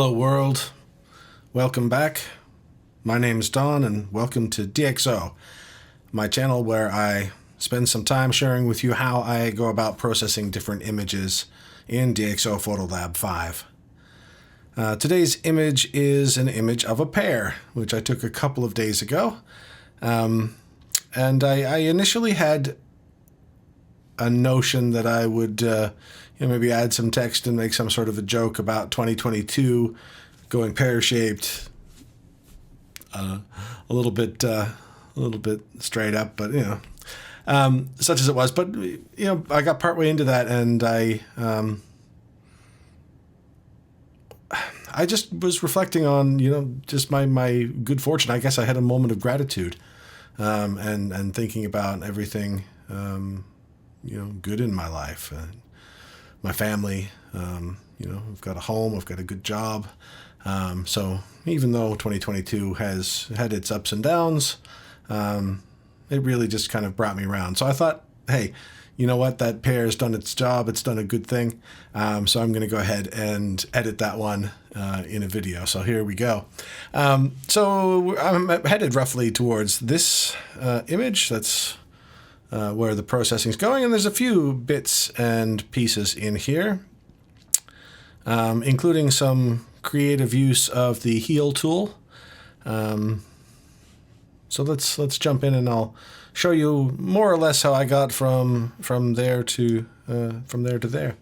Hello world, welcome back. My name's Don and welcome to DxO, my channel where I spend some time sharing with you how I go about processing different images in DxO Photolab 5. Today's image is an image of a pear, which I took a couple of days ago. And I initially had a notion that I would maybe add some text and make some sort of a joke about 2022 going pear-shaped, a little bit straight up, but such as it was. But I got partway into that, and I just was reflecting on just my good fortune. I guess I had a moment of gratitude, and thinking about everything good in my life. My family, I've got a home, I've got a good job. So even though 2022 has had its ups and downs, it really just kind of brought me around. So I thought, hey, you know what? That pear's done its job. It's done a good thing. So I'm going to go ahead and edit that one in a video. So here we go. So I'm headed roughly towards this image. That's where the processing is going, and there's a few bits and pieces in here, including some creative use of the heal tool. So let's jump in, and I'll show you more or less how I got from there to there.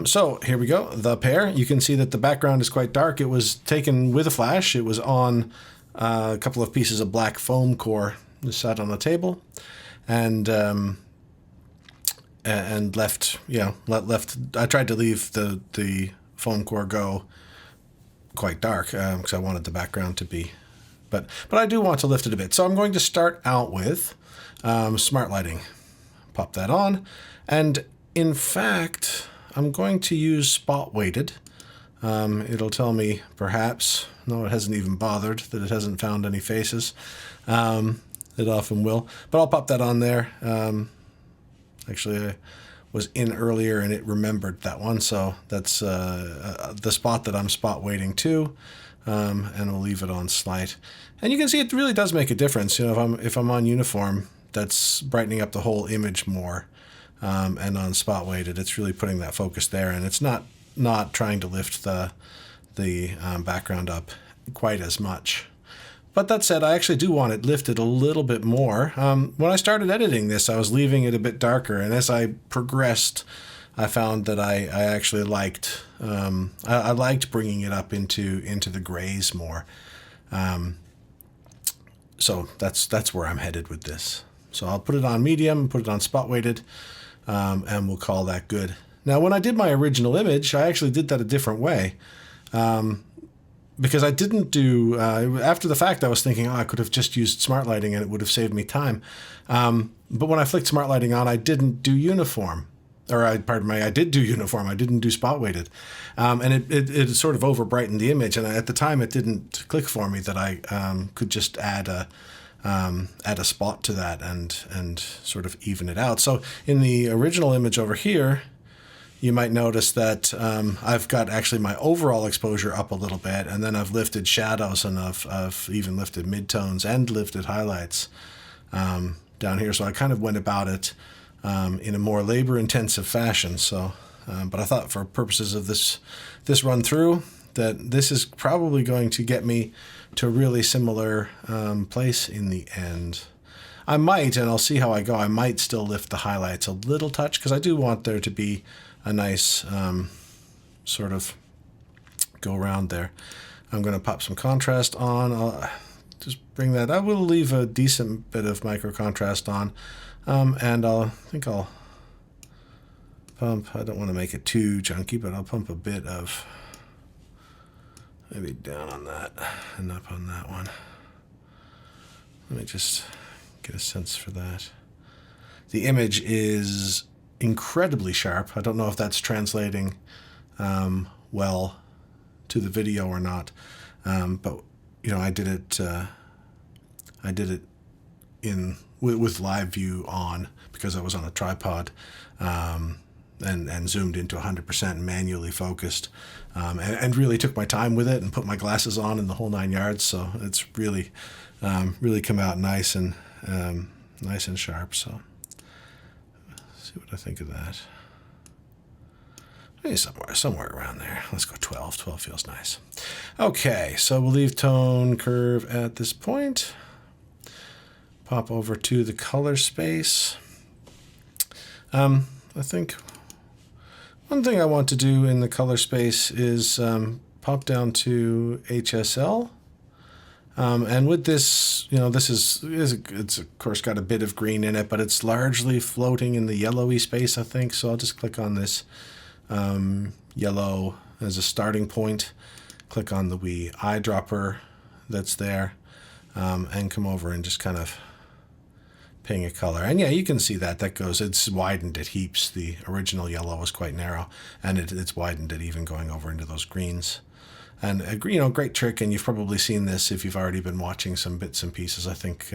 So here we go. The pear. You can see that the background is quite dark. It was taken with a flash. It was on a couple of pieces of black foam core just sat on the table. And left. I tried to leave the foam core go quite dark because I wanted the background to be, but I do want to lift it a bit. So I'm going to start out with smart lighting. Pop that on, and in fact, I'm going to use spot weighted. It'll tell me perhaps. No, it hasn't even bothered that it hasn't found any faces. It often will, but I'll pop that on there. Actually, I was in earlier and it remembered that one, so that's the spot that I'm spot weighting to, and we'll leave it on slight. And you can see it really does make a difference. If I'm on uniform, that's brightening up the whole image more, and on spot weighted, it's really putting that focus there, and it's not trying to lift the background up quite as much. But that said, I actually do want it lifted a little bit more. When I started editing this, I was leaving it a bit darker, and as I progressed, I found that I actually liked I liked bringing it up into the grays more. So that's where I'm headed with this. So I'll put it on medium, put it on spot weighted, and we'll call that good. Now, when I did my original image, I actually did that a different way. Because I didn't do, after the fact, I was thinking, I could have just used smart lighting and it would have saved me time. But when I flicked smart lighting on, I didn't do uniform. I did do uniform. I didn't do spot weighted. And it sort of over brightened the image. And at the time, it didn't click for me that I could just add a spot to that and sort of even it out. So in the original image over here, you might notice that I've got actually my overall exposure up a little bit, and then I've lifted shadows, and I've even lifted midtones and lifted highlights down here. So I kind of went about it in a more labor-intensive fashion. So, but I thought for purposes of this run through, that this is probably going to get me to a really similar place in the end. I might, and I'll see how I go, I might still lift the highlights a little touch, because I do want there to be a nice sort of go around there. I'm going to pop some contrast on. I'll just bring that. I will leave a decent bit of micro contrast on, and I think I'll pump. I don't want to make it too chunky, but I'll pump a bit of maybe down on that and up on that one. Let me just get a sense for that. The image is incredibly sharp. I don't know if that's translating well to the video or not, but I did it in with live view on because I was on a tripod, and zoomed into 100% and manually focused, and really took my time with it and put my glasses on in the whole 9 yards. So it's really come out nice and sharp. So let's see what I think of that. Maybe somewhere around there. Let's go 12. 12 feels nice. Okay, so we'll leave tone curve at this point. Pop over to the color space. I think one thing I want to do in the color space is pop down to HSL. And with this, this it's of course got a bit of green in it, but it's largely floating in the yellowy space, I think. So I'll just click on this yellow as a starting point, click on the wee eyedropper that's there, and come over and just kind of ping a color. And yeah, you can see that goes, it's widened it heaps. The original yellow was quite narrow, and it's widened it even going over into those greens. And great trick, and you've probably seen this if you've already been watching some bits and pieces. I think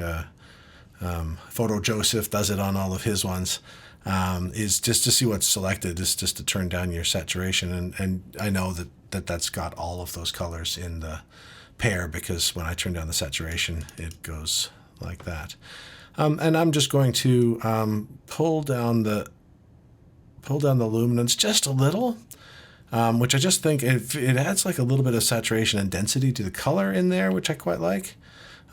Photo Joseph does it on all of his ones. Is just to see what's selected, is just to turn down your saturation, and I know that's got all of those colors in the pair, because when I turn down the saturation, it goes like that. And I'm just going to pull down the luminance just a little, which I just think it adds like a little bit of saturation and density to the color in there, which I quite like.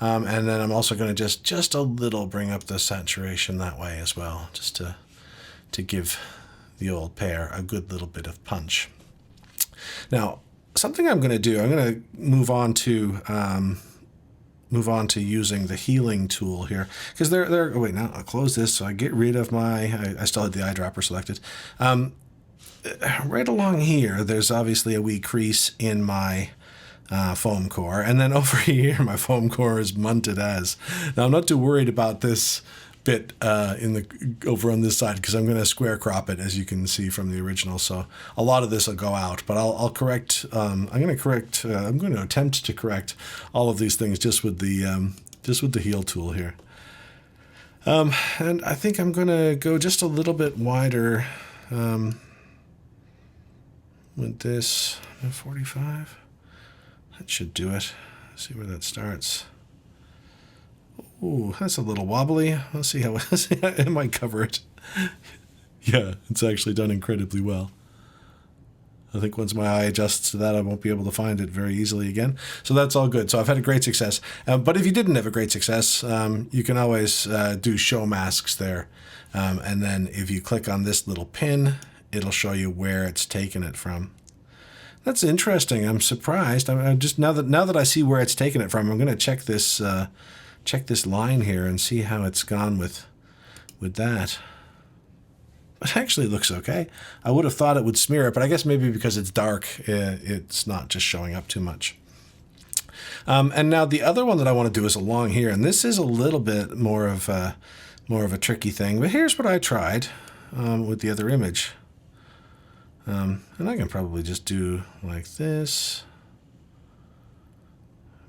And then I'm also going to just a little bring up the saturation that way as well, just to give the old pair a good little bit of punch. Now, something I'm going to do, I'm going to move on to using the healing tool here, because oh wait, now I'll close this so I get rid of I still had the eyedropper selected. Right along here, there's obviously a wee crease in my foam core, and then over here my foam core is munted as. Now I'm not too worried about this bit over on this side, because I'm going to square crop it, as you can see from the original, so a lot of this will go out, but I'll correct. I'm going to attempt to correct all of these things just with the heal tool here. And I think I'm going to go just a little bit wider with this 45. That should do it. See where that starts. Ooh, that's a little wobbly. Let's see how it might cover it. Yeah, it's actually done incredibly well. I think once my eye adjusts to that, I won't be able to find it very easily again. So that's all good. So I've had a great success. But if you didn't have a great success, you can always do show masks there. And then if you click on this little pin, it'll show you where it's taken it from. That's interesting. I'm surprised. I'm just now that I see where it's taken it from, I'm going to check this line here and see how it's gone with that. It actually looks okay. I would have thought it would smear it, but I guess maybe because it's dark, it's not just showing up too much. And now the other one that I want to do is along here, and this is a little bit more of a tricky thing. But here's what I tried with the other image. And I can probably just do like this.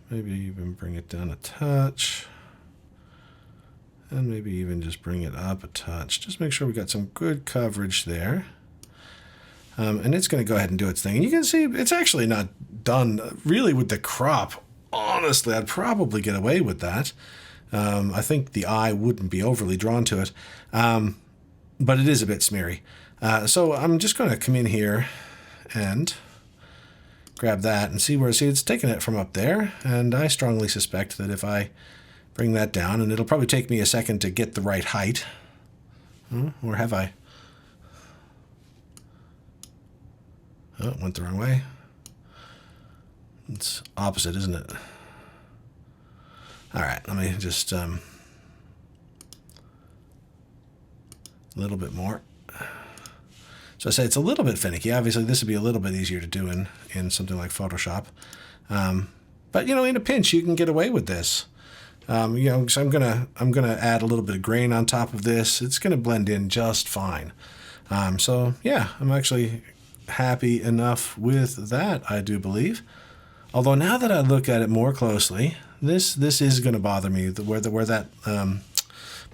Maybe even bring it down a touch. And maybe even just bring it up a touch. Just make sure we got some good coverage there. And it's going to go ahead and do its thing. And you can see it's actually not done really with the crop. Honestly, I'd probably get away with that. I think the eye wouldn't be overly drawn to it. But it is a bit smeary. So I'm just going to come in here and grab that and see it's taking it from up there. And I strongly suspect that if I bring that down, and it'll probably take me a second to get the right height. Or have I? Oh, it went the wrong way. It's opposite, isn't it? All right, let me just a little bit more. So I say it's a little bit finicky. Obviously, this would be a little bit easier to do in something like Photoshop. But in a pinch, you can get away with this. So I'm gonna add a little bit of grain on top of this. It's gonna blend in just fine. So yeah, I'm actually happy enough with that, I do believe. Although now that I look at it more closely, this is gonna bother me. Where that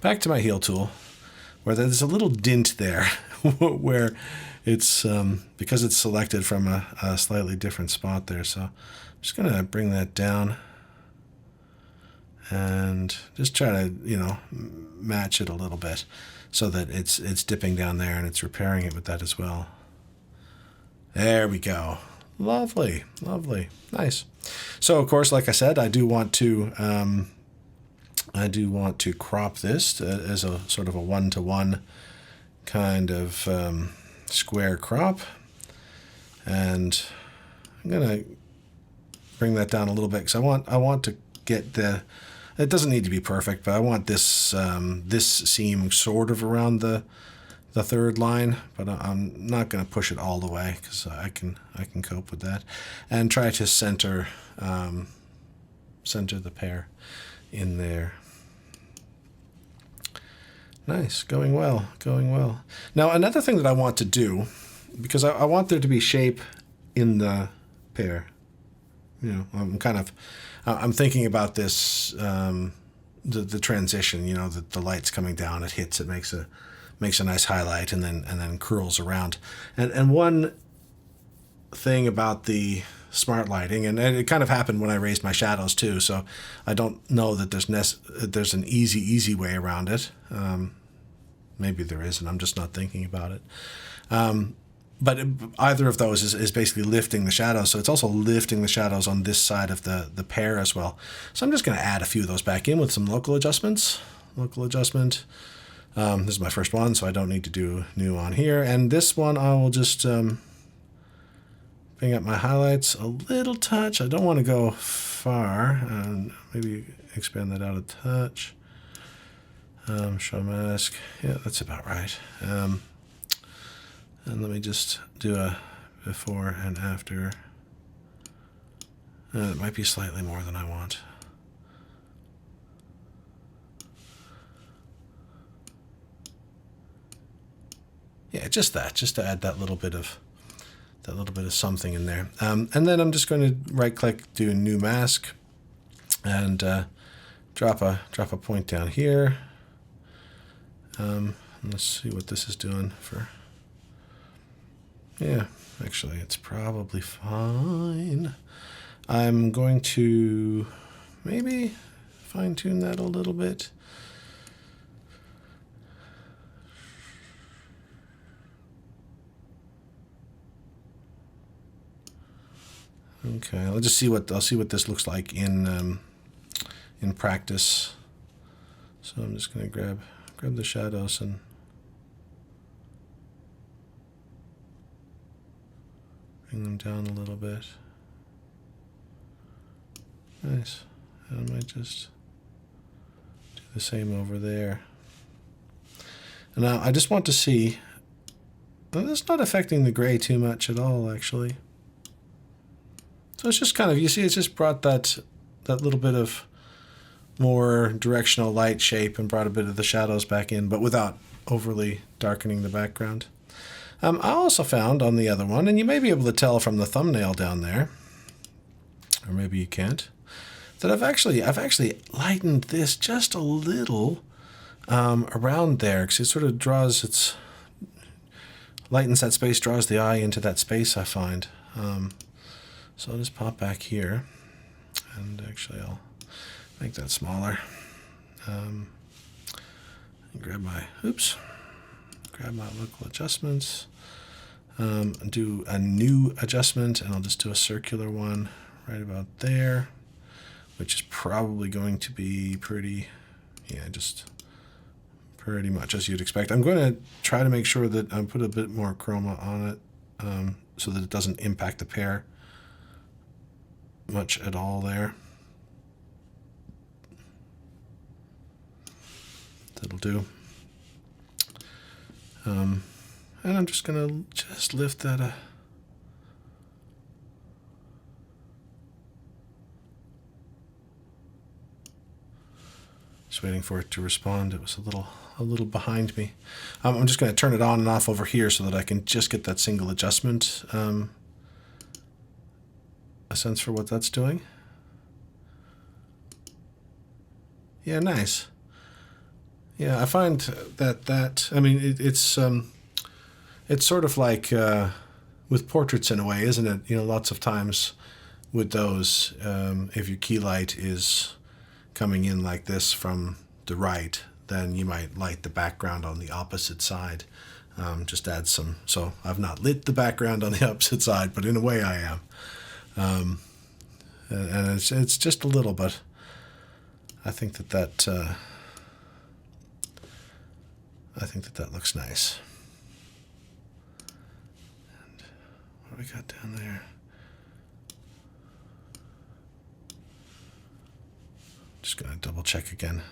back to my heal tool. where there's a little dint there where it's because it's selected from a slightly different spot there. So I'm just going to bring that down and just try to, you know, match it a little bit so that it's dipping down there and it's repairing it with that as well. There we go. Lovely, lovely, nice. So of course, like I said, I do want to crop this as a sort of a 1-to-1 kind of square crop, and I'm gonna bring that down a little bit because I want to get the. It doesn't need to be perfect, but I want this this seam sort of around the third line, but I'm not going to push it all the way because I can cope with that, and try to center the pear in there. Nice, going well, going well. Now another thing that I want to do, because I want there to be shape in the pear. You know, I'm thinking about this, the transition. You know, the light's coming down, it hits, it makes a nice highlight, and then curls around. And one thing about the smart lighting, and it kind of happened when I raised my shadows too. So I don't know that there's an easy way around it. Maybe there is, and I'm just not thinking about it. But either of those is basically lifting the shadows. So it's also lifting the shadows on this side of the pear as well. So I'm just going to add a few of those back in with some local adjustments. Local adjustment. This is my first one, so I don't need to do new on here. And this one I will just bring up my highlights a little touch. I don't want to go far. Maybe expand that out a touch. Show mask. Yeah, that's about right. And let me just do a before and after. It might be slightly more than I want. Yeah, just to add that little bit of something in there. And then I'm just going to right-click, do a new mask, and drop a point down here. Let's see what this is doing for. Yeah, actually, it's probably fine. I'm going to maybe fine-tune that a little bit. Okay, I'll see what this looks like in practice. So I'm just going to grab the shadows and bring them down a little bit. Nice. And I might just do the same over there. And now I just want to see. Well, it's not affecting the gray too much at all, actually. So it's just kind of, you see, it's just brought that little bit of more directional light shape and brought a bit of the shadows back in, but without overly darkening the background. I also found on the other one, and you may be able to tell from the thumbnail down there, or maybe you can't, that I've actually lightened this just a little around there, because it sort of lightens that space, draws the eye into that space, I find. So I'll just pop back here, and actually I'll make that smaller. Grab my local adjustments, and do a new adjustment, and I'll just do a circular one right about there, which is probably going to be just pretty much as you'd expect. I'm going to try to make sure that I put a bit more chroma on it, so that it doesn't impact the pear much at all there. That'll do. And I'm just going to lift that just waiting for it to respond. It was a little behind me. I'm just going to turn it on and off over here so that I can just get that single adjustment, a sense for what that's doing. Yeah, nice. Yeah, I find that I mean it's sort of like with portraits in a way, isn't it? You know, lots of times with those, if your key light is coming in like this from the right, then you might light the background on the opposite side. Just add some. So I've not lit the background on the opposite side, but in a way I am. And it's just a little, but I think that looks nice. And what do we got down there? Just gonna double check again.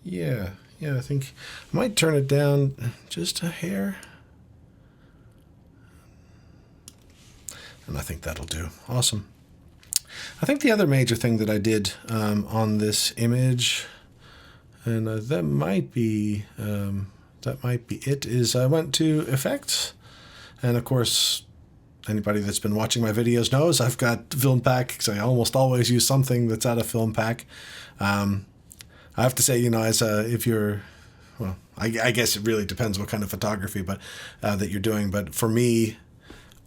Yeah, I think I might turn it down just a hair. And I think that'll do. Awesome. I think the other major thing that I did on this image, and that might be it, is I went to effects. And of course, anybody that's been watching my videos knows I've got film pack, because I almost always use something that's out of film pack. I have to say, you know, if you're, well, I guess it really depends what kind of photography that you're doing. But for me,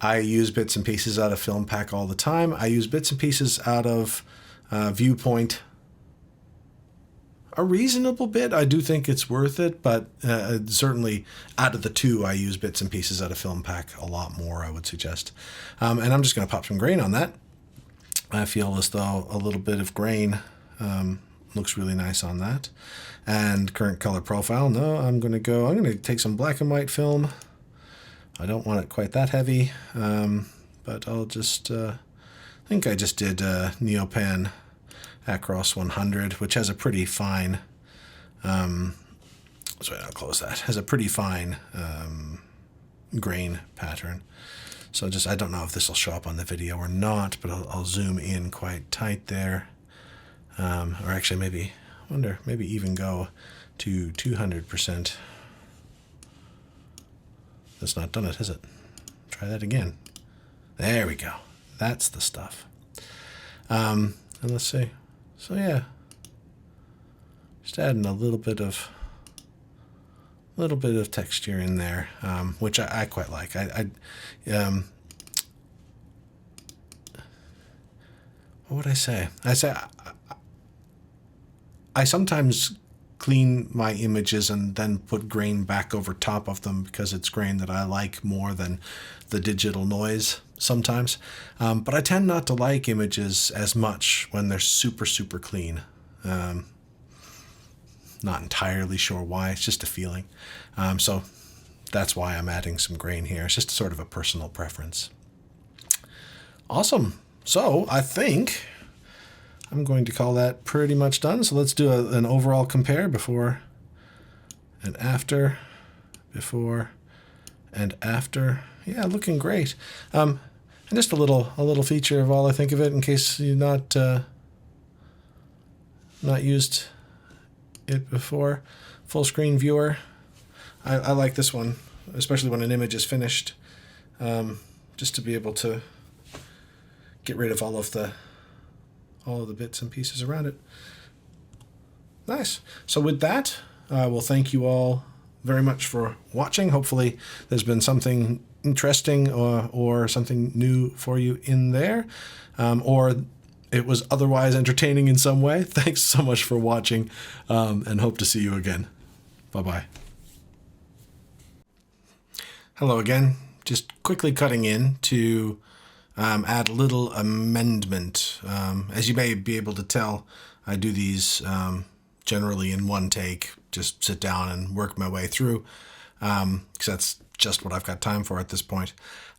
I use bits and pieces out of film pack all the time. I use bits and pieces out of Viewpoint a reasonable bit. I do think it's worth it, but certainly out of the two, I use bits and pieces out of film pack a lot more, I would suggest. And I'm just going to pop some grain on that. I feel as though a little bit of grain looks really nice on that. And current color profile, no, I'm going to take some black and white film. I don't want it quite that heavy, but I'll just, I think I just did Neopan Acros 100, which has a pretty fine, sorry, I'll close that, has a pretty fine grain pattern. So just, I don't know if this will show up on the video or not, but I'll zoom in quite tight there. Or actually maybe even go to 200%. That's not done it, has it? Try that again. There we go. That's the stuff. And let's see. So yeah, just adding a little bit of texture in there, which I quite like. What would I say? I sometimes clean my images and then put grain back over top of them because it's grain that I like more than the digital noise sometimes. But I tend not to like images as much when they're super, super clean. Not entirely sure why. It's just a feeling. So that's why I'm adding some grain here. It's just sort of a personal preference. Awesome. So I think I'm going to call that pretty much done. So let's do an overall compare before and after, before and after. Yeah, looking great. And just a little feature of all I think of it, in case you've not used it before. Full screen viewer. I like this one, especially when an image is finished, just to be able to get rid of all of the bits and pieces around it. Nice. So with that, I will thank you all very much for watching. Hopefully there's been something interesting or something new for you in there, or it was otherwise entertaining in some way. Thanks so much for watching, and hope to see you again. Bye-bye. Hello again. Just quickly cutting in to add a little amendment. As you may be able to tell, I do these generally in one take, just sit down and work my way through, because that's just what I've got time for at this point.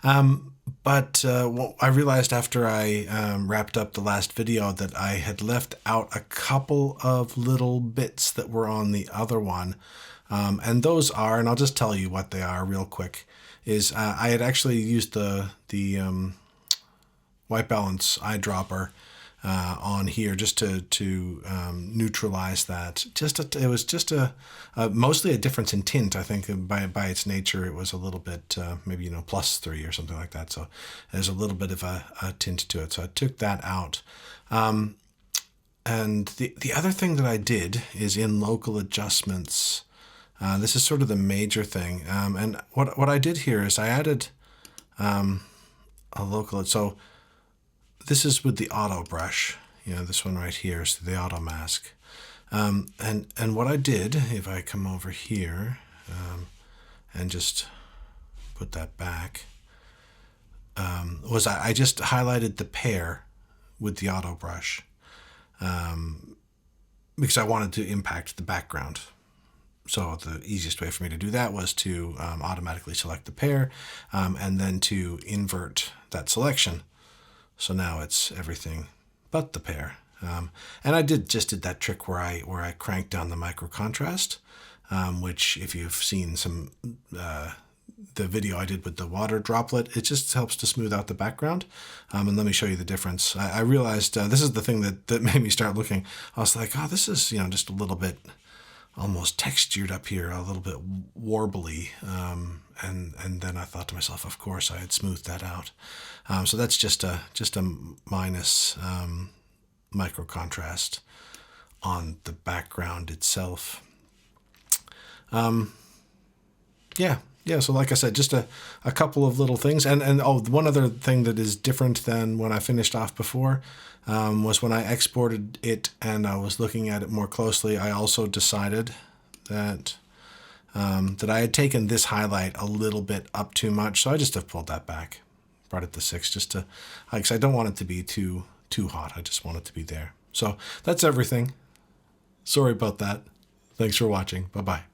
But I realized after I wrapped up the last video that I had left out a couple of little bits that were on the other one. And those are, and I'll just tell you what they are real quick, is I had actually used the white balance eyedropper on here just to neutralize that. It was just mostly a difference in tint. I think by its nature it was a little bit maybe +3 or something like that. So there's a little bit of a tint to it. So I took that out. And the other thing that I did is in local adjustments. This is sort of the major thing. And what I did here is I added a local. So this is with the auto brush. This one right here is the auto mask. And what I did, if I come over here and just put that back, was I just highlighted the pair with the auto brush. Because I wanted to impact the background. So the easiest way for me to do that was to automatically select the pair and then to invert that selection. So now it's everything but the pair. And I just did that trick where I cranked down the micro contrast, which if you've seen the video I did with the water droplet, it just helps to smooth out the background. And let me show you the difference. I realized this is the thing that made me start looking. I was like, oh, this is just a little bit almost textured up here, a little bit warbly. And then I thought to myself, of course, I had smoothed that out. So that's just a minus micro contrast on the background itself. Yeah, so like I said, just a couple of little things. And one other thing that is different than when I finished off before was when I exported it and I was looking at it more closely, I also decided that I had taken this highlight a little bit up too much. So I just have pulled that back, brought it to 6 just to, because I don't want it to be too hot. I just want it to be there. So that's everything. Sorry about that. Thanks for watching. Bye-bye.